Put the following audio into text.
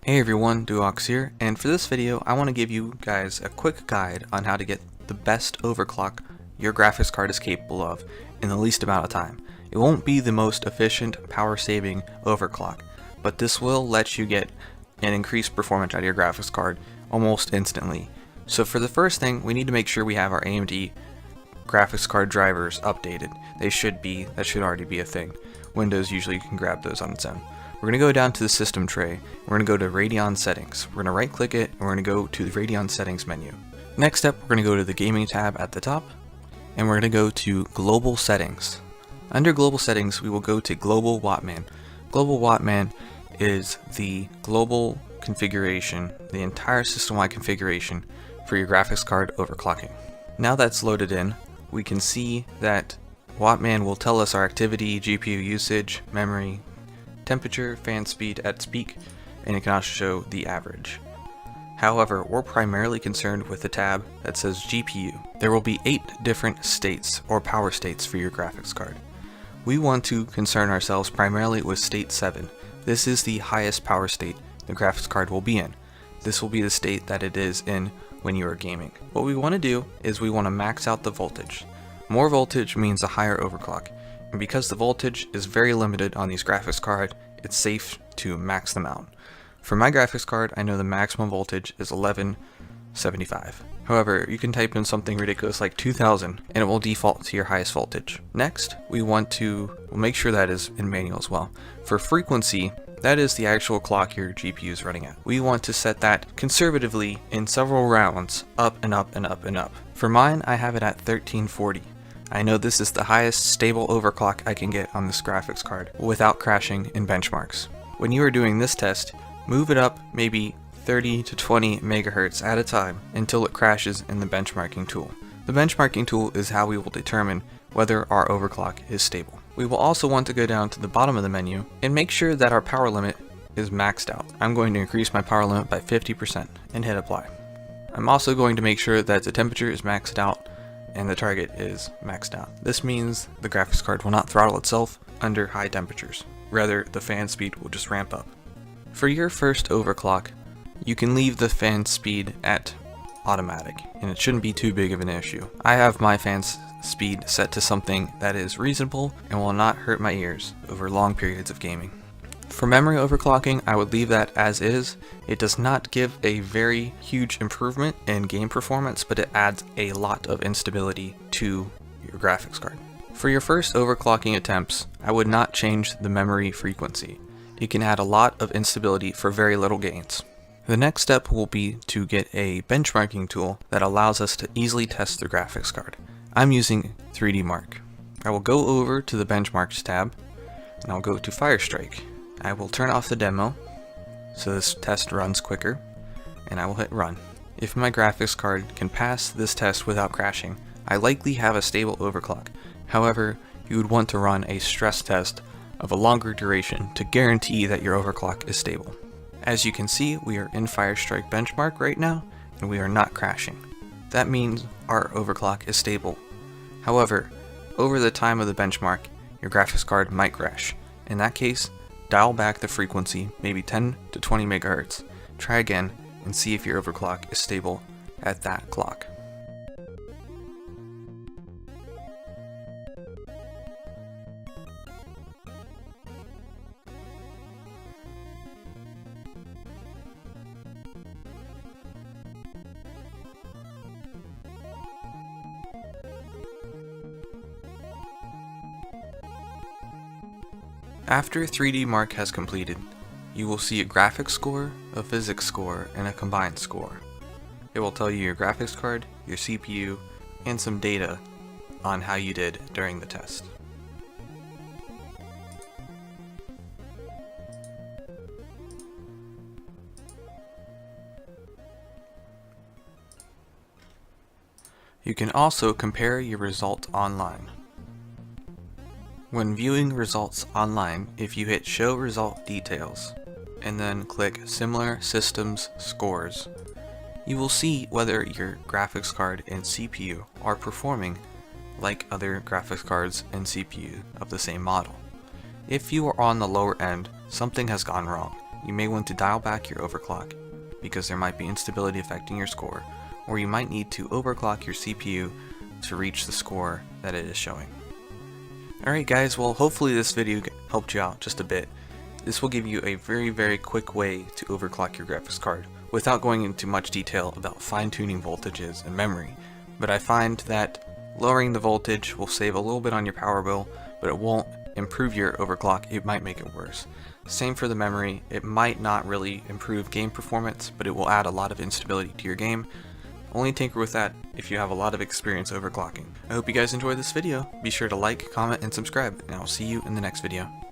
Hey everyone, Duox here, and for this video I want to give you guys a quick guide on how to get the best overclock your graphics card is capable of in the least amount of time. It won't be the most efficient, power-saving overclock, but this will let you get an increased performance out of your graphics card almost instantly. So for the first thing, we need to make sure we have our AMD graphics card drivers updated. That should already be a thing. Windows usually can grab those on its own. We're going to go down to the system tray, we're going to go to Radeon settings, we're going to right click it, and we're going to go to the Radeon settings menu. Next up, we're going to go to the gaming tab at the top, and we're going to go to global settings. Under global settings, we will go to global Wattman. Global Wattman is the global configuration, the entire system-wide configuration for your graphics card overclocking. Now that's loaded in, we can see that Wattman will tell us our activity, GPU usage, memory, temperature, fan speed at peak, and it can also show the average. However, we're primarily concerned with the tab that says GPU. There will be 8 different states or power states for your graphics card. We want to concern ourselves primarily with state 7. This is the highest power state the graphics card will be in. This will be the state that it is in when you are gaming. What we want to do is we want to max out the voltage. More voltage means a higher overclock, and because the voltage is very limited on these graphics cards, it's safe to max them out. For my graphics card, I know the maximum voltage is 1175. However, you can type in something ridiculous like 2000 and it will default to your highest voltage. Next, we'll make sure that is in manual as well. For frequency, that is the actual clock your GPU is running at. We want to set that conservatively in several rounds, up and up and up and up. For mine, I have it at 1340. I know this is the highest stable overclock I can get on this graphics card without crashing in benchmarks. When you are doing this test, move it up maybe 30 to 20 megahertz at a time until it crashes in the benchmarking tool. The benchmarking tool is how we will determine whether our overclock is stable. We will also want to go down to the bottom of the menu and make sure that our power limit is maxed out. I'm going to increase my power limit by 50% and hit apply. I'm also going to make sure that the temperature is maxed out and the target is maxed out. This means the graphics card will not throttle itself under high temperatures. Rather, the fan speed will just ramp up. For your first overclock, you can leave the fan speed at automatic, and it shouldn't be too big of an issue. I have my fan speed set to something that is reasonable and will not hurt my ears over long periods of gaming. For memory overclocking, I would leave that as is. It does not give a very huge improvement in game performance, but it adds a lot of instability to your graphics card. For your first overclocking attempts, I would not change the memory frequency. It can add a lot of instability for very little gains. The next step will be to get a benchmarking tool that allows us to easily test the graphics card. I'm using 3D Mark. I will go over to the Benchmarks tab, and I'll go to Firestrike. I will turn off the demo, so this test runs quicker, and I will hit run. If my graphics card can pass this test without crashing, I likely have a stable overclock. However, you would want to run a stress test of a longer duration to guarantee that your overclock is stable. As you can see, we are in Firestrike benchmark right now, and we are not crashing. That means our overclock is stable. However, over the time of the benchmark, your graphics card might crash. In that case, dial back the frequency, maybe 10 to 20 megahertz. Try again and see if your overclock is stable at that clock. After 3D Mark has completed, you will see a graphics score, a physics score, and a combined score. It will tell you your graphics card, your CPU, and some data on how you did during the test. You can also compare your results online. When viewing results online, if you hit Show Result Details, and then click Similar Systems Scores, you will see whether your graphics card and CPU are performing like other graphics cards and CPU of the same model. If you are on the lower end, something has gone wrong. you may want to dial back your overclock because there might be instability affecting your score, or you might need to overclock your CPU to reach the score that it is showing. Alright guys, well hopefully this video helped you out just a bit. This will give you a very quick way to overclock your graphics card without going into much detail about fine-tuning voltages and memory, but I find that lowering the voltage will save a little bit on your power bill, but it won't improve your overclock, it might make it worse. Same for the memory, it might not really improve game performance, but it will add a lot of instability to your game. Only tinker with that if you have a lot of experience overclocking. I hope you guys enjoyed this video. Be sure to like, comment, and subscribe, and I will see you in the next video.